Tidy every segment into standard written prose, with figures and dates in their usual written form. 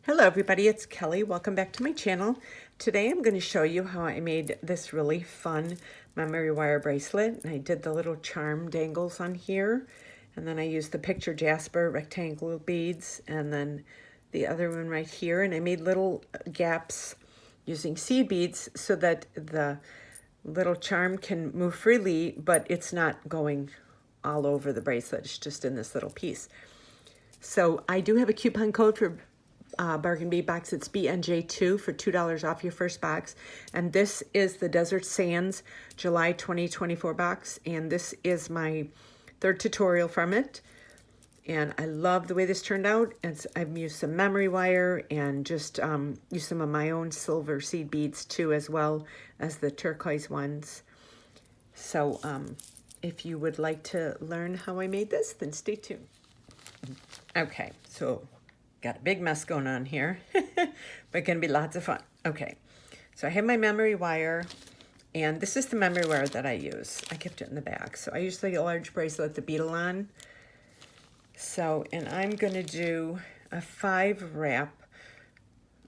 Hello everybody, it's Kelly. Welcome back to my channel. Today I'm going to show you how I made this really fun memory wire bracelet. And I did the little charm dangles on here, and then I used the picture jasper rectangular beads, and then the other one right here, and I made little gaps using seed beads so that the little charm can move freely, but it's not going all over the bracelet. It's just in this little piece. So I do have a coupon code for Bargain Bead box. It's BNJ2 for $2 off your first box. And this is the Desert Sands July 2024 box. And this is my third tutorial from it. And I love the way this turned out. I've used some memory wire and just used some of my own silver seed beads too, as well as the turquoise ones. So if you would like to learn how I made this, then stay tuned. Okay, so got a big mess going on here, but gonna be lots of fun. Okay, so I have my memory wire, and this is the memory wire that I use. I kept it in the bag. So I use the large bracelet, the beadle on. So, and I'm gonna do a 5 wrap.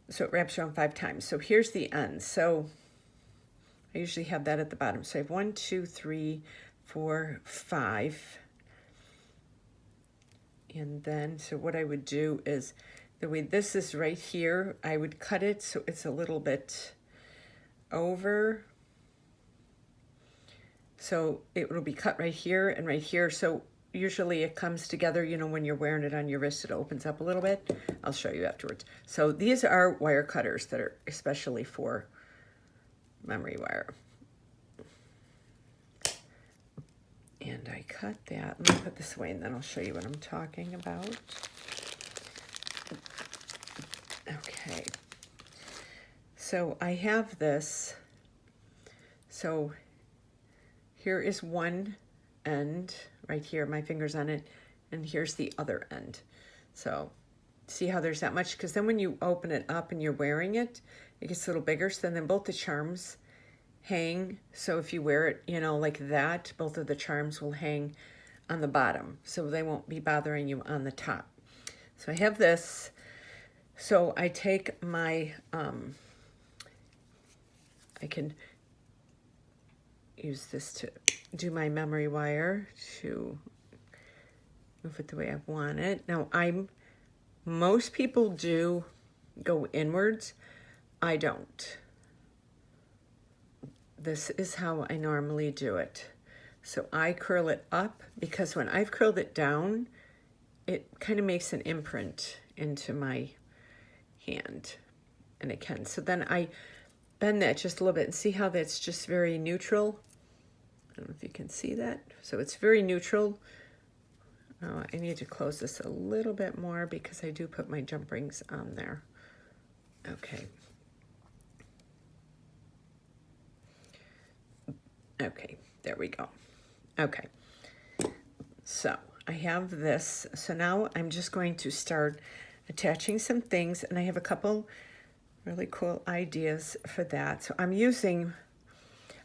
So it wraps around 5 times. So here's the end. So I usually have that at the bottom. So I have 1, 2, 3, 4, 5. And then, so what I would do is, the way this is right here, I would cut it so it's a little bit over. So it will be cut right here and right here. So usually it comes together, you know, when you're wearing it on your wrist, it opens up a little bit. I'll show you afterwards. So these are wire cutters that are especially for memory wire. And I cut that. Let me put this away and then I'll show you what I'm talking about. Okay. So I have this. So here is one end right here, my finger's on it, and here's the other end. So see how there's that much? Because then when you open it up and you're wearing it, it gets a little bigger. So then both the charms hang. So if you wear it, you know, like that, both of the charms will hang on the bottom, so they won't be bothering you on the top. So I have this. So I take my, I can use this to do my memory wire to move it the way I want it. Now most people do go inwards. I don't. This is how I normally do it. So I curl it up, because when I've curled it down, it kind of makes an imprint into my hand, and it can. So then I bend that just a little bit and see how that's just very neutral. I don't know if you can see that. So it's very neutral. Oh, I need to close this a little bit more because I do put my jump rings on there. Okay. Okay, there we go. Okay, so I have this. So now I'm just going to start attaching some things, and I have a couple really cool ideas for that. So I'm using,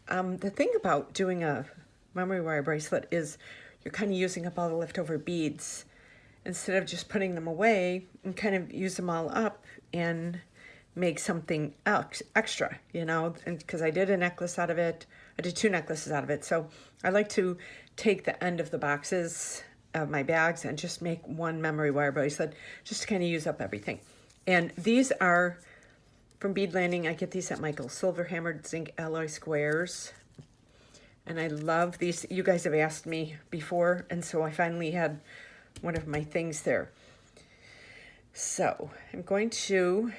the thing about doing a memory wire bracelet is you're kind of using up all the leftover beads instead of just putting them away, and kind of use them all up and make something else extra, you know, and because I did a necklace out of it. I did 2 necklaces out of it. So I like to take the end of the boxes of my bags and just make one memory wire bracelet, just to kind of use up everything. And these are from Bead Landing. I get these at Michael's, silver hammered zinc alloy squares. And I love these. You guys have asked me before, and so I finally had one of my things there. So I'm going to,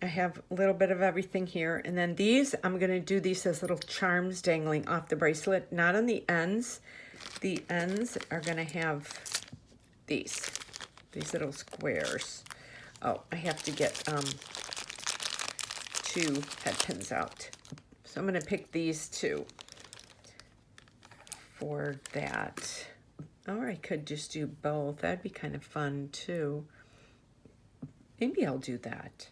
I have a little bit of everything here. And then these, I'm going to do these as little charms dangling off the bracelet, not on the ends. The ends are going to have these little squares. Oh, I have to get 2 head pins out. So I'm going to pick these 2 for that. Or I could just do both. That'd be kind of fun too. Maybe I'll do that.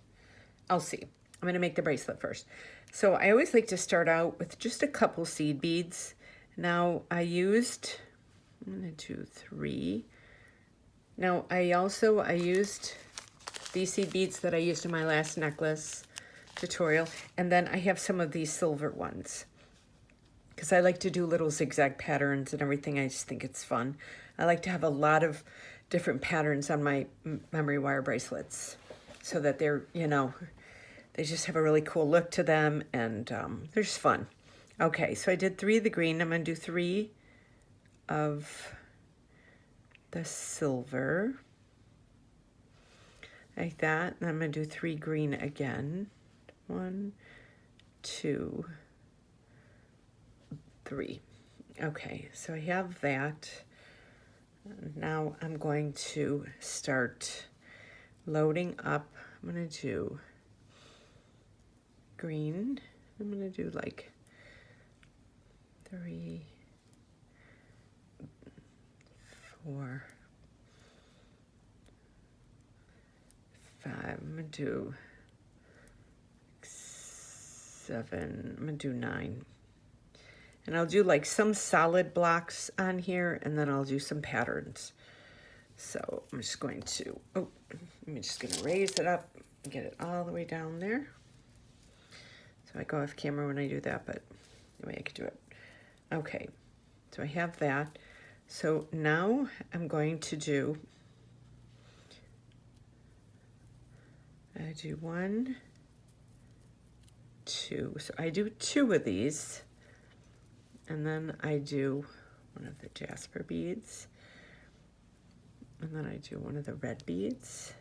I'll see. I'm going to make the bracelet first. So I always like to start out with just a couple seed beads. Now I'm going to do 3. Now I used these seed beads that I used in my last necklace tutorial, and then I have some of these silver ones because I like to do little zigzag patterns and everything. I just think it's fun. I like to have a lot of different patterns on my memory wire bracelets so that they're, you know, they just have a really cool look to them, and they're just fun. Okay, so I did 3 of the green. I'm going to do 3 of the silver, like that. And I'm going to do 3 green again. 1, 2, 3. Okay, so I have that. Now I'm going to start loading up. I'm going to do green. I'm going to do like 3, 4, 5. I'm going to do 7. I'm going to do 9. And I'll do like some solid blocks on here, and then I'll do some patterns. So I'm just going to, I'm just going to raise it up and get it all the way down there. So I go off camera when I do that, but anyway, I could do it. Okay, so I have that. So now I'm going to do, I do 1, 2. So I do 2 of these, and then I do one of the jasper beads, and then I do one of the red beads,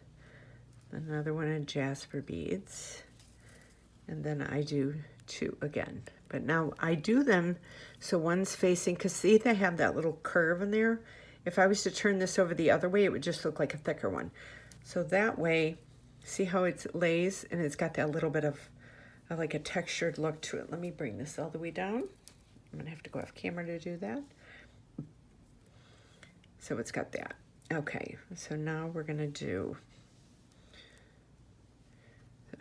another one of jasper beads, and then I do 2 again. But now I do them so one's facing, because see, they have that little curve in there. If I was to turn this over the other way, it would just look like a thicker one. So that way, see how it lays, and it's got that little bit of like a textured look to it. Let me bring this all the way down. I'm gonna have to go off camera to do that. So it's got that. Okay, so now we're gonna do,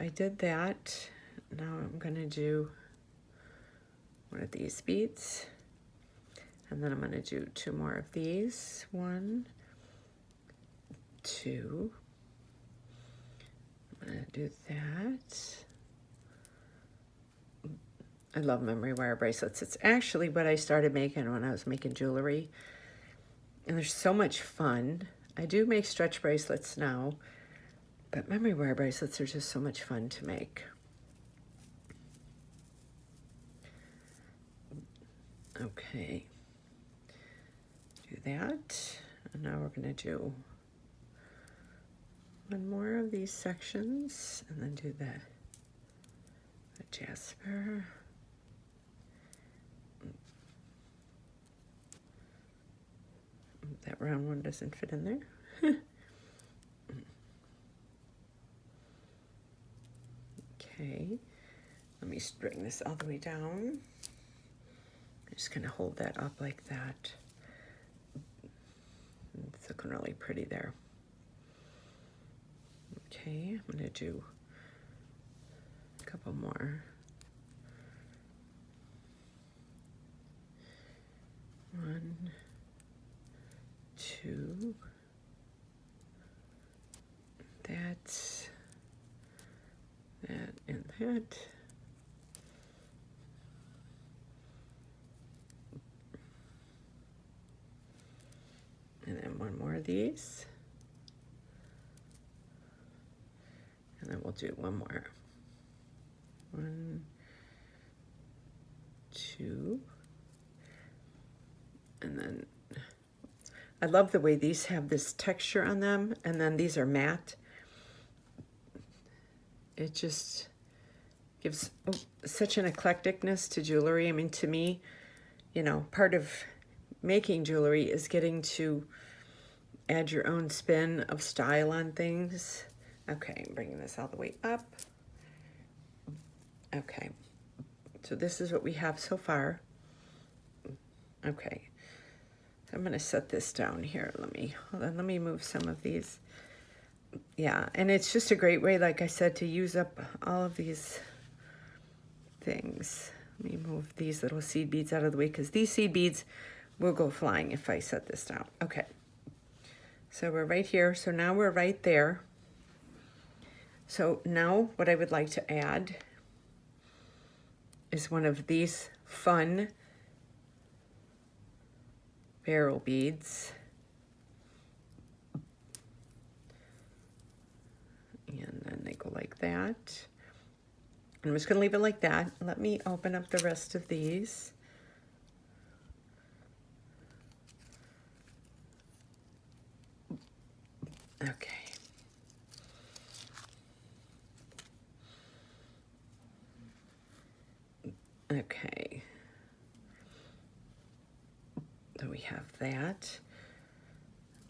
I did that. Now I'm gonna do one of these beads, and then I'm gonna do 2 more of these. 1, 2. I'm gonna do that. I love memory wire bracelets. It's actually what I started making when I was making jewelry, and they're so much fun. I do make stretch bracelets now, but memory wire bracelets are just so much fun to make. Okay, do that, and now we're gonna do 1 more of these sections, and then do the jasper. That round one doesn't fit in there. Okay, let me bring this all the way down. I'm just gonna hold that up like that. It's looking really pretty there. Okay, I'm gonna do a couple more. 1, 2. That's that and that. And then 1 more of these. And then we'll do 1 more. 1, 2. And then I love the way these have this texture on them, and then these are matte. It just gives such an eclecticness to jewelry. I mean, to me, you know, part of making jewelry is getting to add your own spin of style on things. Okay, I'm bringing this all the way up. Okay, so this is what we have so far. Okay, I'm gonna set this down here. Hold on, let me move some of these. Yeah, and it's just a great way, like I said, to use up all of these things. Let me move these little seed beads out of the way because these seed beads will go flying if I set this down. Okay, so we're right here. So now we're right there. So now what I would like to add is one of these fun barrel beads. And then they go like that. I'm just gonna leave it like that. Let me open up the rest of these. Okay. Okay. So we have that.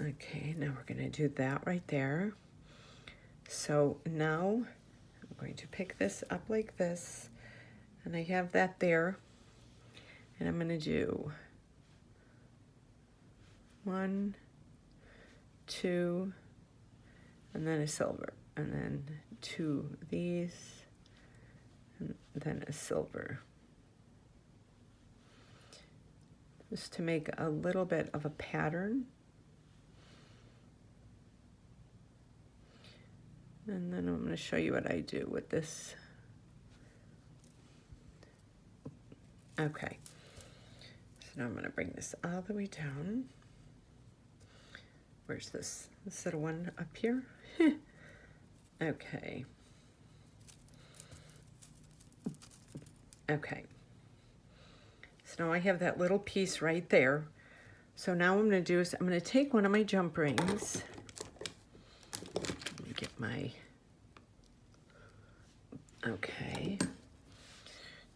Okay, now we're gonna do that right there. So now I'm going to pick this up like this, and I have that there, and I'm gonna do 1, 2, and then a silver, and then 2 of these, and then a silver. Just to make a little bit of a pattern. And then I'm going to show you what I do with this. Okay. So now I'm going to bring this all the way down. Where's this little one up here? Okay. Okay. So now I have that little piece right there. So now what I'm going to do is I'm going to take one of my jump rings. Let me get my... Okay.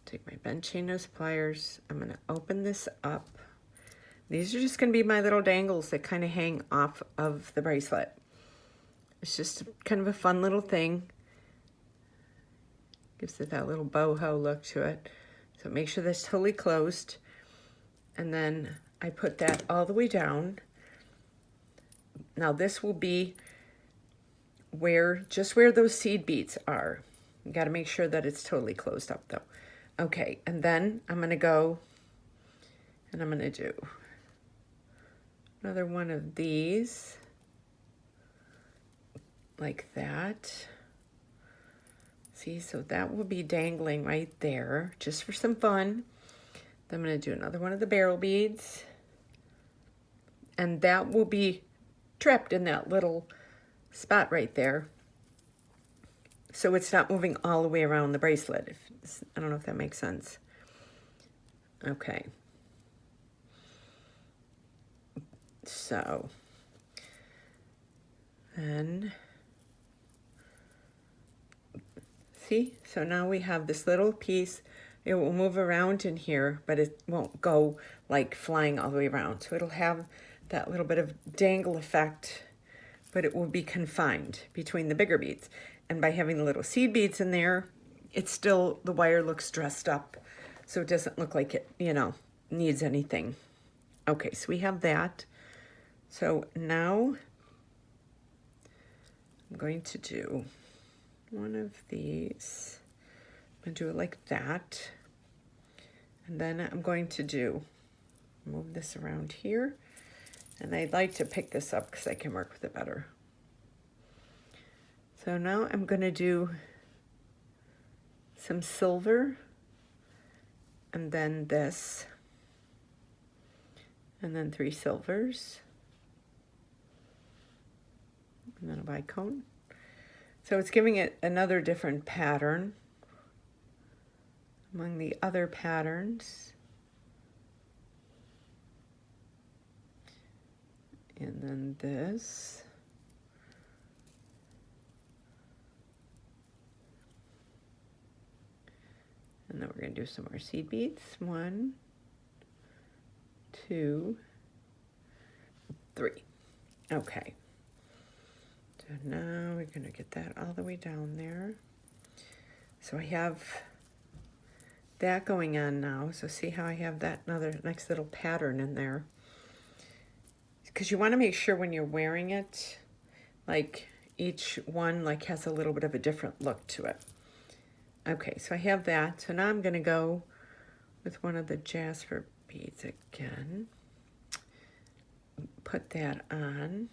Take my bent chain nose pliers. I'm going to open this up. These are just going to be my little dangles that kind of hang off of the bracelet. It's just kind of a fun little thing. Gives it that little boho look to it. So make sure that's totally closed. And then I put that all the way down. Now this will be just where those seed beads are. You got to make sure that it's totally closed up though. Okay, and then I'm going to go and I'm going to do another one of these like that. See, so that will be dangling right there, just for some fun. Then I'm going to do another one of the barrel beads. And that will be trapped in that little spot right there. So it's not moving all the way around the bracelet. I don't know if that makes sense. Okay. So, then... See, so now we have this little piece. It will move around in here, but it won't go like flying all the way around. So it'll have that little bit of dangle effect, but it will be confined between the bigger beads. And by having the little seed beads in there, it's still, the wire looks dressed up. So it doesn't look like it, needs anything. Okay, so we have that. So now I'm going to do one of these. I'm going to do it like that. And then I'm going to move this around here. And I'd like to pick this up because I can work with it better. So now I'm going to do some silver. And then this. And then 3 silvers. And then a bicone. So it's giving it another different pattern among the other patterns. And then this. And then we're going to do some more seed beads. 1, 2, 3. Okay. So now we're going to get that all the way down there. So I have that going on now. So see how I have that next little pattern in there. Because you want to make sure when you're wearing it, like each one like has a little bit of a different look to it. Okay, so I have that. So now I'm going to go with one of the jasper beads again. Put that on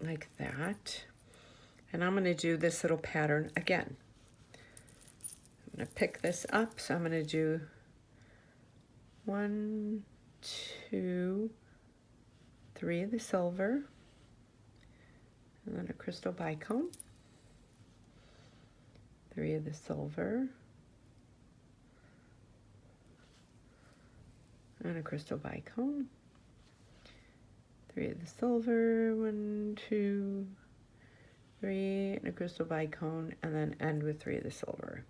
like that. And I'm going to do this little pattern again. I'm going to pick this up. So I'm going to do 1, 2, 3 of the silver, and then a crystal bicone, 3 of the silver, and a crystal bicone, 3 of the silver, 1, 2, 3, and a crystal bicone, and then end with 3 of the silver.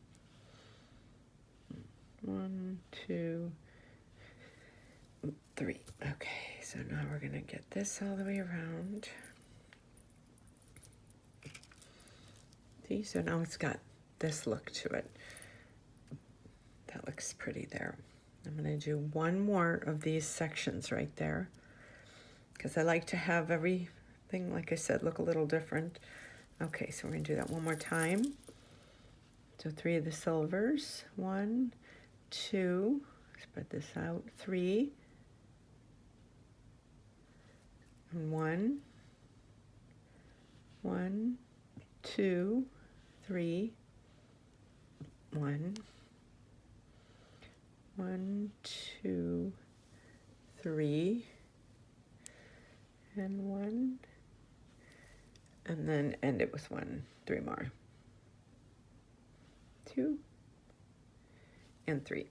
1, 2, 3. Okay, so now we're going to get this all the way around. See, so now it's got this look to it. That looks pretty there. I'm going to do one more of these sections right there, because I like to have everything, like I said, look a little different. Okay, so we're going to do that one more time. So 3 of the silvers, 1, 2, spread this out, 3, and 1, 1, 2, 3, 1, 1, 2, 3, and 1, and then end it with 1, 3 more, 2, and 3.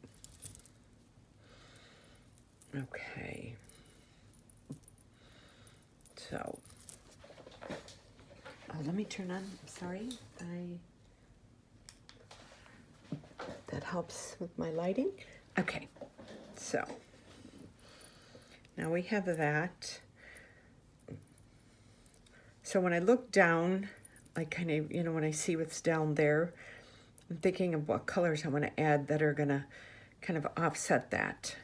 Okay. So, let me turn on, sorry, that helps with my lighting. Okay, so, now we have that. So when I look down, like kind of, you know, when I see what's down there, I'm thinking of what colors I want to add that are gonna kind of offset that.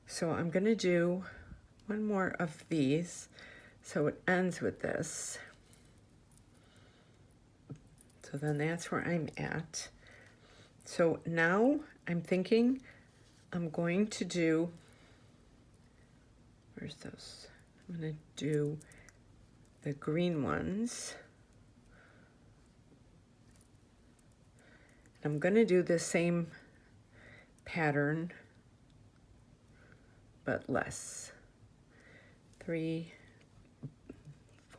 So I'm gonna do one more of these, so it ends with this. So then that's where I'm at. So now I'm thinking I'm going to do, where's those? I'm gonna do the green ones. I'm gonna do the same pattern, but less. 3,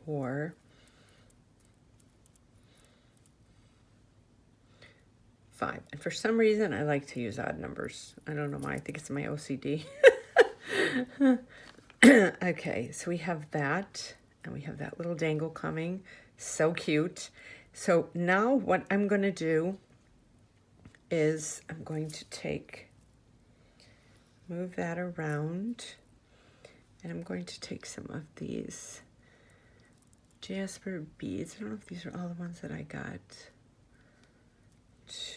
4, 5. And for some reason, I like to use odd numbers. I don't know why. I think it's my OCD. Okay, so we have that, and we have that little dangle coming. So cute. So now what I'm going to do is I'm going to move that around, and I'm going to take some of these jasper beads. I don't know if these are all the ones that I got.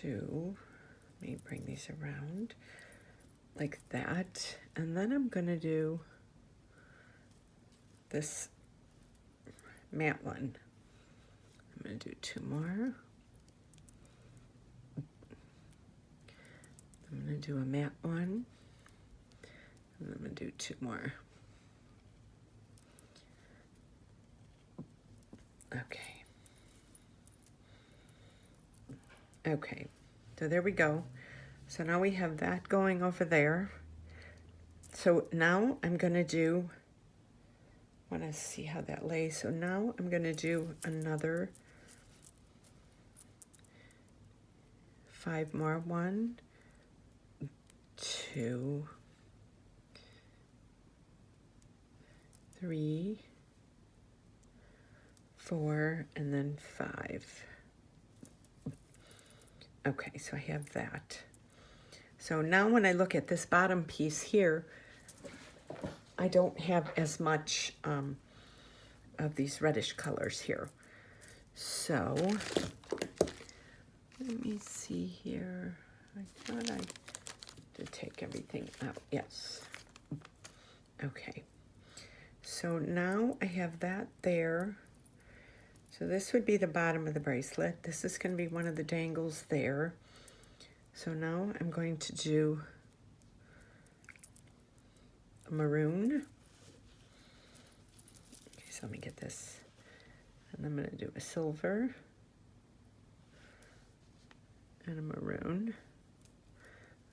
Let me bring these around like that. And then I'm going to do this matte one. I'm going to do 2 more. I'm going to do a matte one. And I'm going to do 2 more. Okay. Okay, so there we go. So now we have that going over there. So now I'm going to do, I want to see how that lays. So now I'm going to do another 5 more. 1, 2, 3, 4, and then 5. Okay, so I have that. So now when I look at this bottom piece here, I don't have as much of these reddish colors here. So Let me see here. I thought I did take everything out. Yes. Okay. So now I have that there. So this would be the bottom of the bracelet. This is going to be one of the dangles there. So now I'm going to do a maroon. Okay, so let me get this. And I'm going to do a silver and a maroon.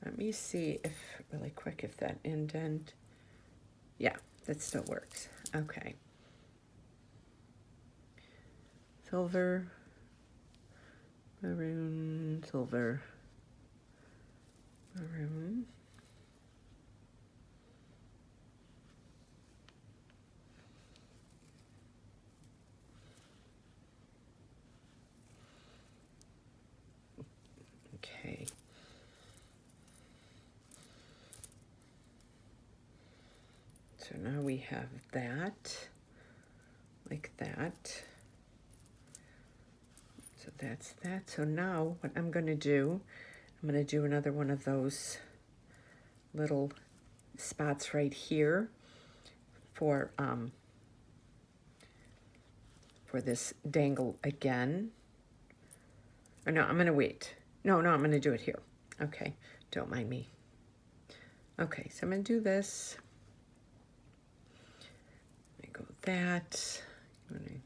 Let me see if, really quick, if that indent, yeah, that still works. Okay. Silver, maroon, silver, maroon. Okay. So now we have that, like that. So that's that. So now what I'm going to do, I'm going to do another one of those little spots right here for this dangle again. Or no, I'm going to wait. No, I'm going to do it here. Okay, don't mind me. Okay, so I'm going to do this. Let me go with that. I'm going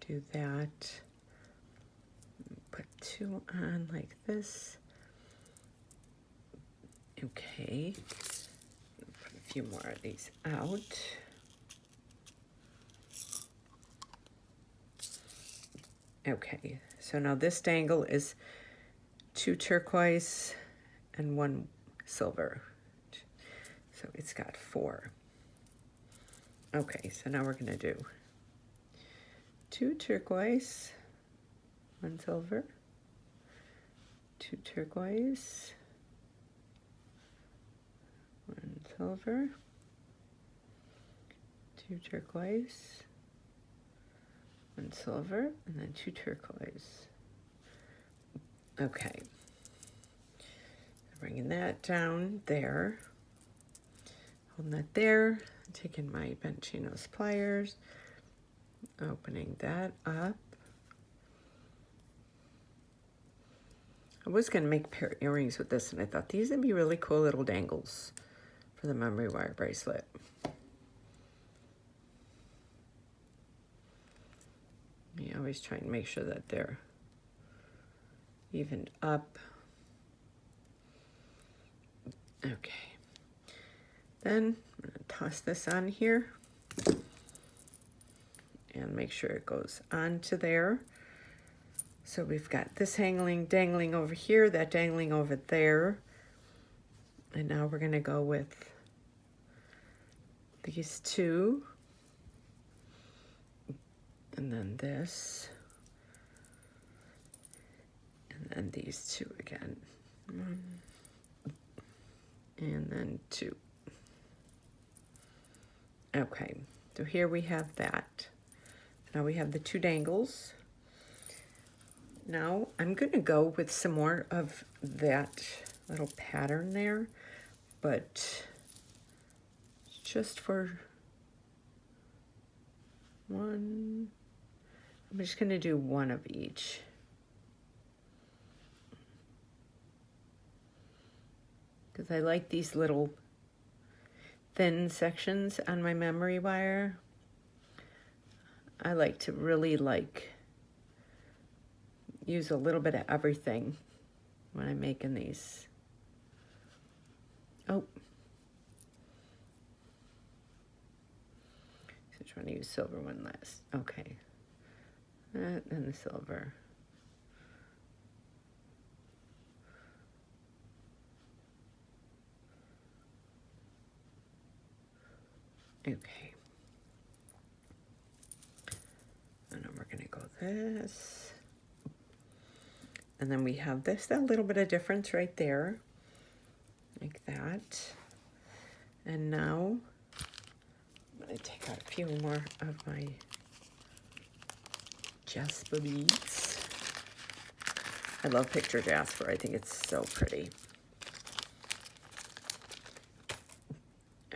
to do that. Put two on like this. Okay, put a few more of these out. Okay, so now this dangle is 2 turquoise and 1 silver. So it's got 4. Okay, so now we're gonna do 2 turquoise, 1 silver, 2 turquoise, 1 silver, 2 turquoise, 1 silver, and then 2 turquoise. Okay. Bringing that down there. Holding that there. Taking my bent chain nose pliers. Opening that up. I was going to make a pair of earrings with this, and I thought these would be really cool little dangles for the memory wire bracelet. You always try and make sure that they're evened up. Okay. Then I'm going to toss this on here and make sure it goes onto there. So we've got this dangling over here, that dangling over there. And now we're going to go with these 2. And then this. And then these 2 again. 1. And then 2. Okay, so here we have that. Now we have the 2 dangles. Now I'm going to go with some more of that little pattern there, but just for 1, I'm just going to do 1 of each. Because I like these little thin sections on my memory wire. I like to really use a little bit of everything when I'm making these. Oh. So trying to use silver one last. Okay. And then the silver. Okay. And then we're going to go this. And then we have this, that little bit of difference right there. Like that. And now I'm going to take out a few more of my jasper beads. I love picture jasper. I think it's so pretty.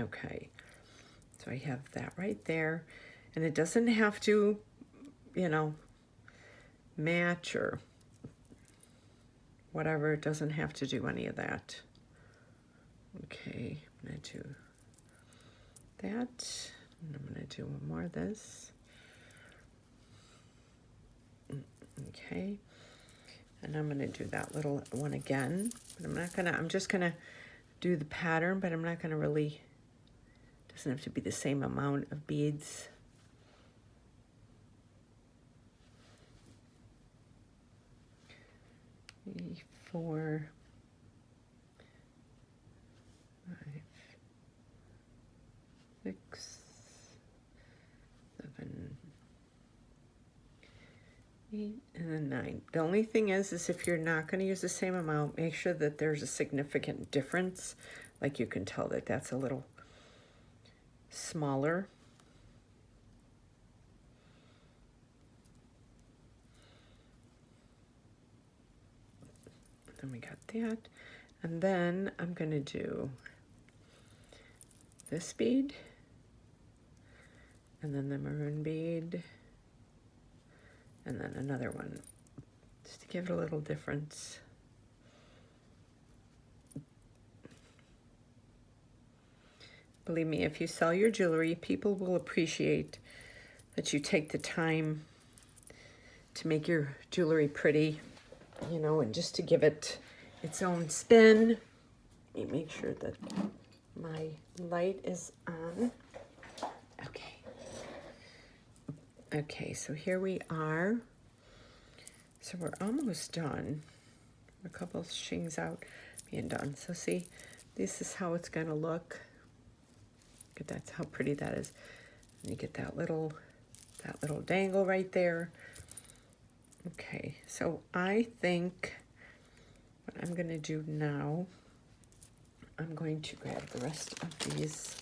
Okay, so I have that right there. And it doesn't have to, you know, match or whatever. It doesn't have to do any of that. Okay, I'm going to do that. And I'm going to do one more of this. Okay, and I'm going to do that little one again. But I'm not going to, I'm just going to do the pattern, but I'm not going to really, doesn't have to be the same amount of beads. 4, 5, 6, 7, 8, and then 9. The only thing is if you're not going to use the same amount, make sure that there's a significant difference. Like you can tell that that's a little smaller. Then we got that. And then I'm going to do this bead, and then the maroon bead, and then another one, just to give it a little difference. Believe me, if you sell your jewelry, people will appreciate that you take the time to make your jewelry pretty, you know, and just to give it its own spin. Let me make sure that my light is on. Okay. Okay, so here we are. So we're almost done. A couple of shings out, being done. So see, this is how it's gonna look. Look at that, how pretty that is. And you get that little dangle right there. Okay, so I think what I'm gonna do now, I'm going to grab the rest of these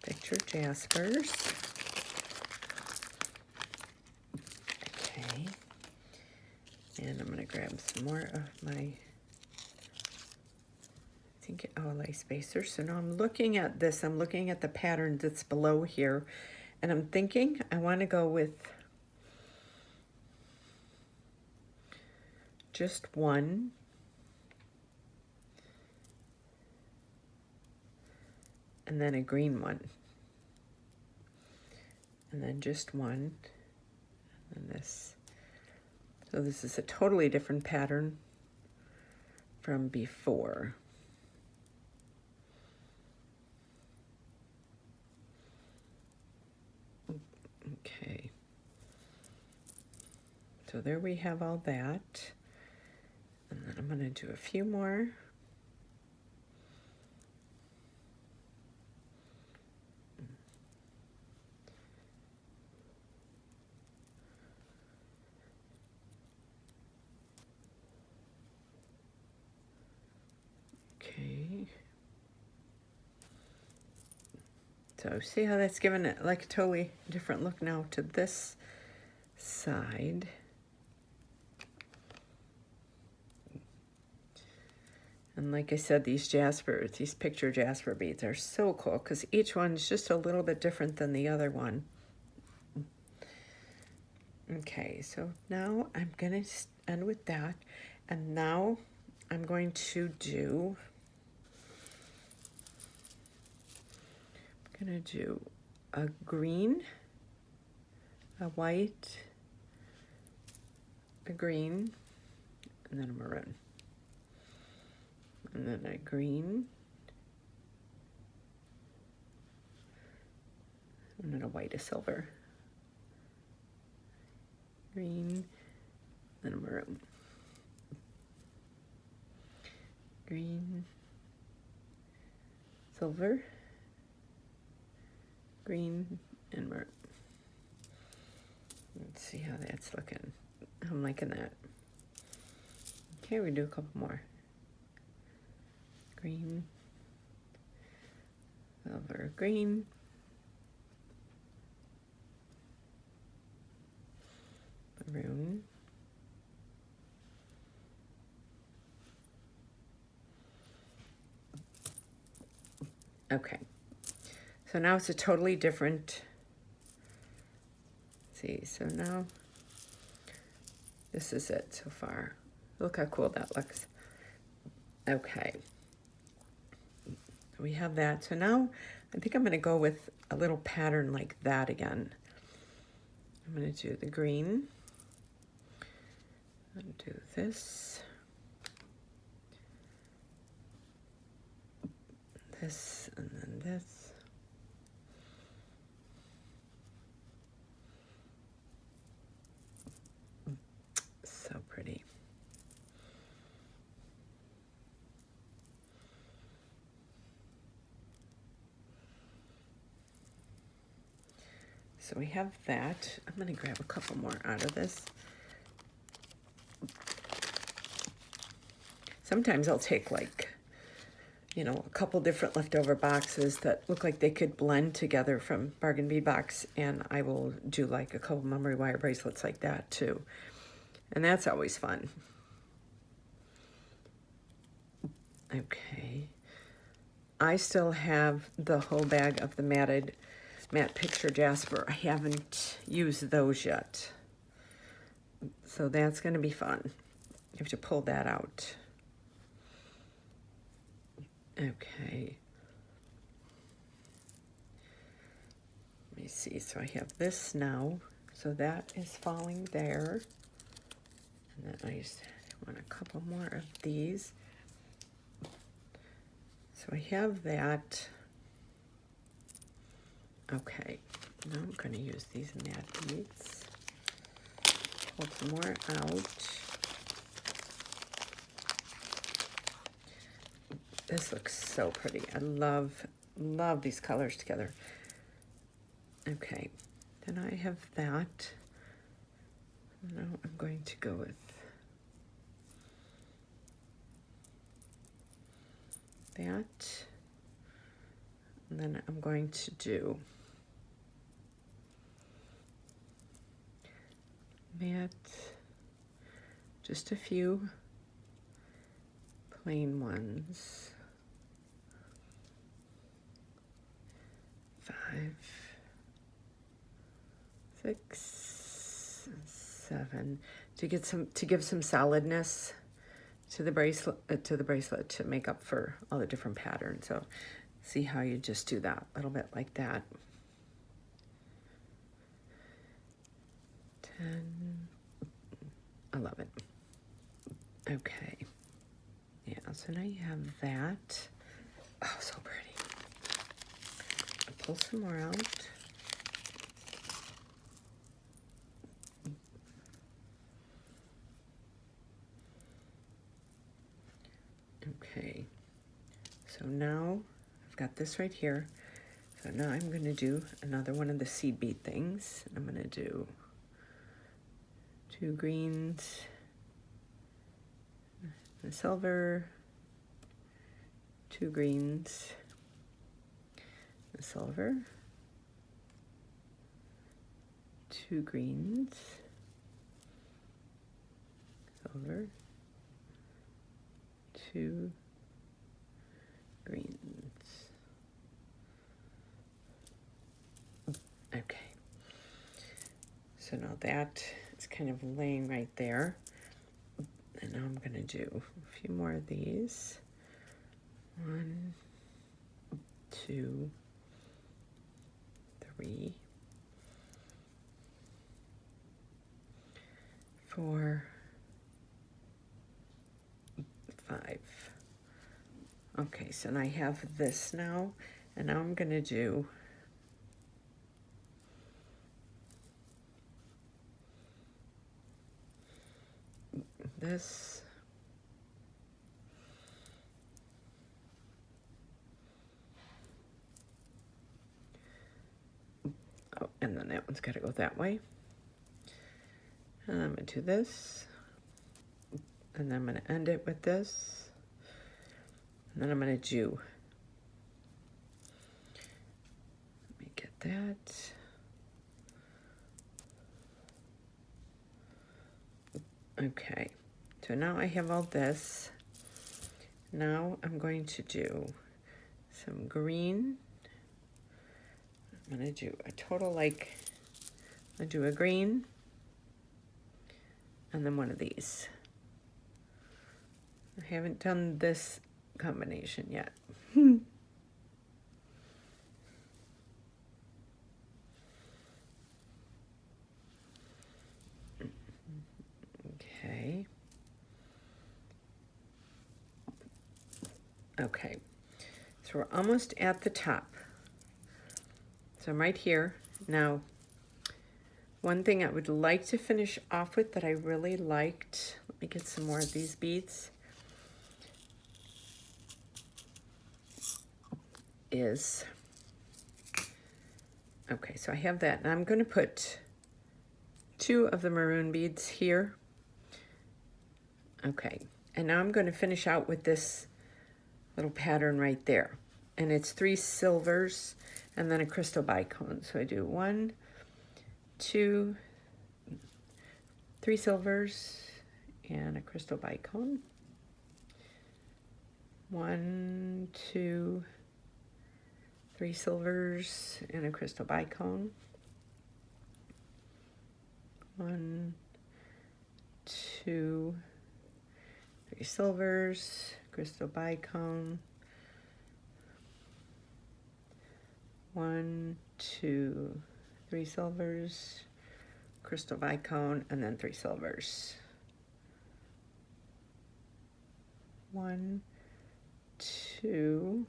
picture jaspers. Okay, and I'm gonna grab some more of my, lace spacers. So now I'm looking at this, I'm looking at the pattern that's below here, and I'm thinking I wanna go with just one. And then a green one. And then just one. And this. So this is a totally different pattern from before. Okay. So there we have all that. And then I'm going to do a few more. Okay. So see how that's given it like a totally different look now to this side. And like I said, these picture jasper beads are so cool because each one's just a little bit different than the other one. Okay, so now I'm gonna end with that. And now I'm going to do, a green, a white, a green, and then a maroon. And then a green, and then a white, a silver, green, and a maroon, green, silver, green, and maroon. Let's see how that's looking. I'm liking that. Okay, we do a couple more. Green, silver, green, maroon. Okay, so now it's a totally different, see, so now this is it so far. Look how cool that looks. Okay, we have that. So now I think I'm going to go with a little pattern like that again. I'm going to do the green and do this, this, and then this. So pretty. So we have that. I'm going to grab a couple more out of this. Sometimes I'll take, like, you know, a couple different leftover boxes that look like they could blend together from Bargain Bead Box, and I will do like a couple memory wire bracelets like that too. And that's always fun. Okay. I still have the whole bag of the matte picture jasper. I haven't used those yet. So that's going to be fun. You have to pull that out. Okay. Let me see. So I have this now. So that is falling there. And then I just want a couple more of these. So I have that. Okay. Now I'm going to use these matte beads. Pull some more out. This looks so pretty. I love these colors together. Okay, then I have that. Now I'm going to go with that. And then I'm going to do matte, just a few plain ones. 5, 6, 7 to give some solidness to the bracelet to make up for all the different patterns. So see how you just do that a little bit like that. 10, 11. Okay. Yeah, so now you have that. Oh, so pretty. Pull some more out. Okay, so now I've got this right here. So now I'm going to do another one of the seed bead things. I'm going to do 2 greens, a silver, 2 greens, a silver, 2 greens, silver, 2 greens. Okay. So now that is kind of laying right there. And now I'm going to do a few more of these. 1, 2, 3, 4, 5. Okay, so now I have this now, and now I'm going to do this. Oh, and then that one's got to go that way. And I'm going to do this. And then I'm going to end it with this. And then I'm going to do. Let me get that. Okay, so now I have all this. Now I'm going to do some green. I'm going to do a total, like, I'll do a green and then one of these. I haven't done this combination yet. Okay. Okay, so we're almost at the top. So I'm right here. Now, one thing I would like to finish off with that I really liked, let me get some more of these beads, is, okay, so I have that, and I'm going to put 2 of the maroon beads here. Okay, and now I'm going to finish out with this little pattern right there, and it's 3 silvers and then a crystal bicone. So I do 1, 2, 3 silvers and a crystal bicone. 1, 2, 3 silvers and a crystal bicone. 1, 2, 3 silvers, crystal bicone. 1, 2, 3 silvers, crystal bicone, and then 3 silvers. 1, 2.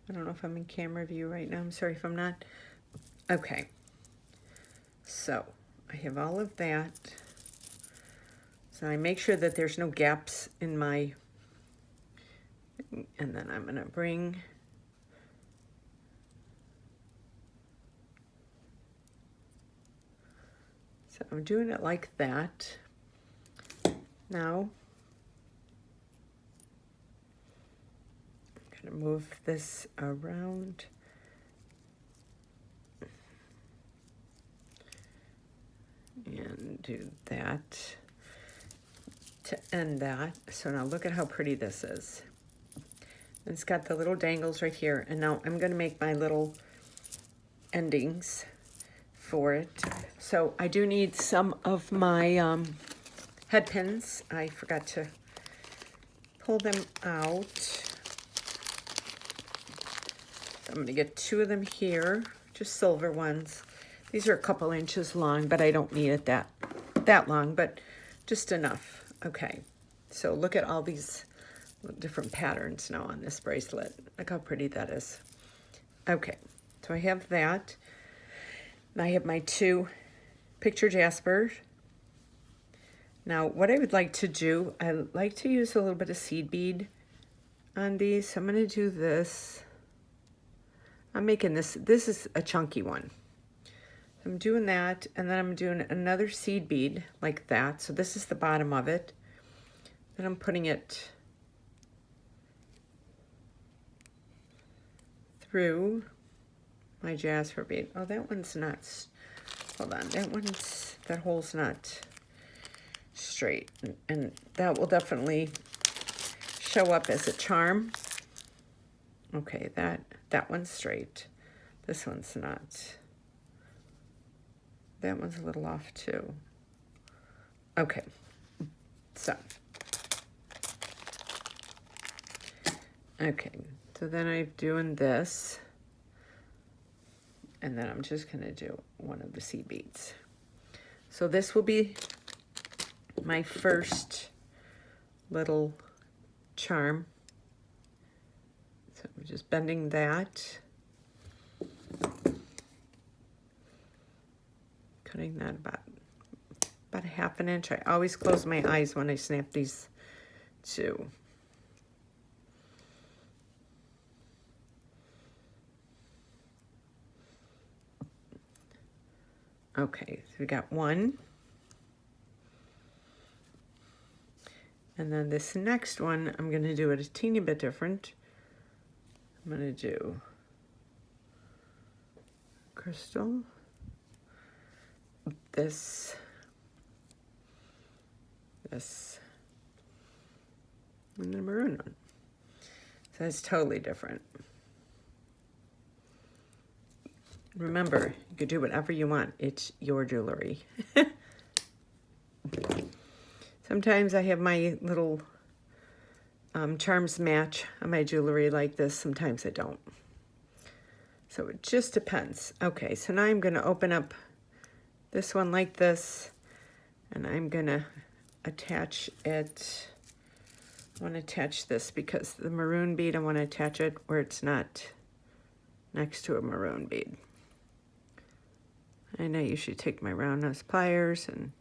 I don't know if I'm in camera view right now. I'm sorry if I'm not. Okay. So I have all of that. So I make sure that there's no gaps in my, and then I'm gonna bring so I'm doing it like that. Now I'm gonna move this around. And do that to end that. So now look at how pretty this is. It's got the little dangles right here, and now I'm going to make my little endings for it. So I do need some of my head pins. I forgot to pull them out. So I'm going to get 2 of them here, just silver ones. These are a couple inches long, but I don't need it that long, but just enough. Okay, so look at all these different patterns now on this bracelet. Look how pretty that is. Okay, so I have that. And I have my 2 picture jaspers. Now, what I would like to do, I like to use a little bit of seed bead on these. So I'm going to do this. I'm making this is a chunky one. I'm doing that, and then I'm doing another seed bead like that. So this is the bottom of it. Then I'm putting it through my jasper bead. Oh, that one's not, hold on, that hole's not straight. And that will definitely show up as a charm. Okay, that one's straight. This one's not. That one's a little off too. Okay, so. Okay, so then I'm doing this. And then I'm just gonna do one of the seed beads. So this will be my first little charm. So I'm just bending that. Cutting that about a ½ inch. I always close my eyes when I snap these 2. Okay, so we got 1. And then this next one, I'm going to do it a teeny bit different. I'm going to do crystal. this. And the maroon one. So it's totally different. Remember, you could do whatever you want. It's your jewelry. Sometimes I have my little charms match on my jewelry like this. Sometimes I don't. So it just depends. Okay, so now I'm going to open up this one like this, and I'm going to attach it. I want to attach this because the maroon bead, I want to attach it where it's not next to a maroon bead. And I usually take my round nose pliers and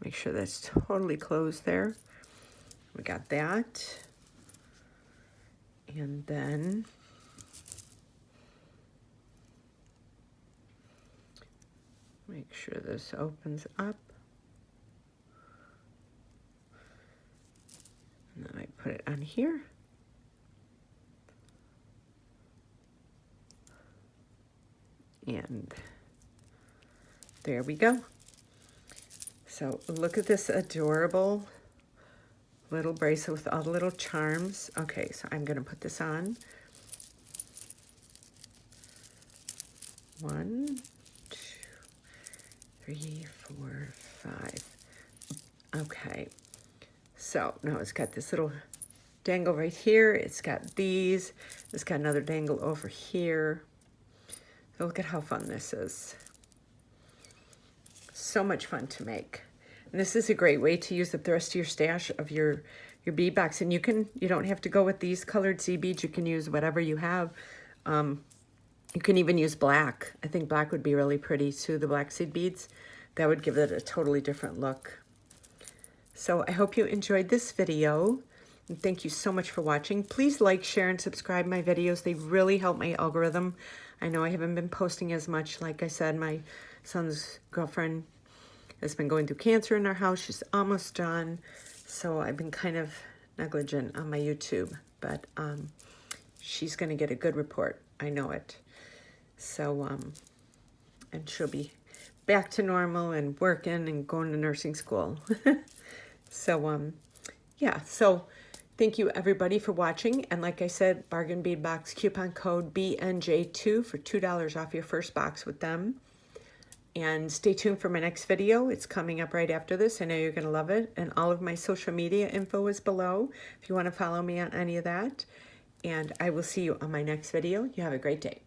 make sure that's totally closed there. We got that. And then make sure this opens up. And then I put it on here. And there we go. So look at this adorable little bracelet with all the little charms. Okay, so I'm gonna put this on. 1, 2, 3, 4, 5. Okay, so now it's got this little dangle right here. It's got these. It's got another dangle over here. So look at how fun this is. So much fun to make. And this is a great way to use up the rest of your stash of your bead box. And you don't have to go with these colored seed beads. You can use whatever you have. You can even use black. I think black would be really pretty too, the black seed beads. That would give it a totally different look. So I hope you enjoyed this video. And thank you so much for watching. Please like, share, and subscribe my videos. They really help my algorithm. I know I haven't been posting as much. Like I said, my son's girlfriend has been going through cancer in our house. She's almost done. So I've been kind of negligent on my YouTube. But she's going to get a good report. I know it. So, and she'll be back to normal and working and going to nursing school. So, yeah. So thank you everybody for watching. And like I said, bargain bead box coupon code BNJ2 for $2 off your first box with them. And stay tuned for my next video. It's coming up right after this. I know you're going to love it. And all of my social media info is below if you want to follow me on any of that. And I will see you on my next video. You have a great day.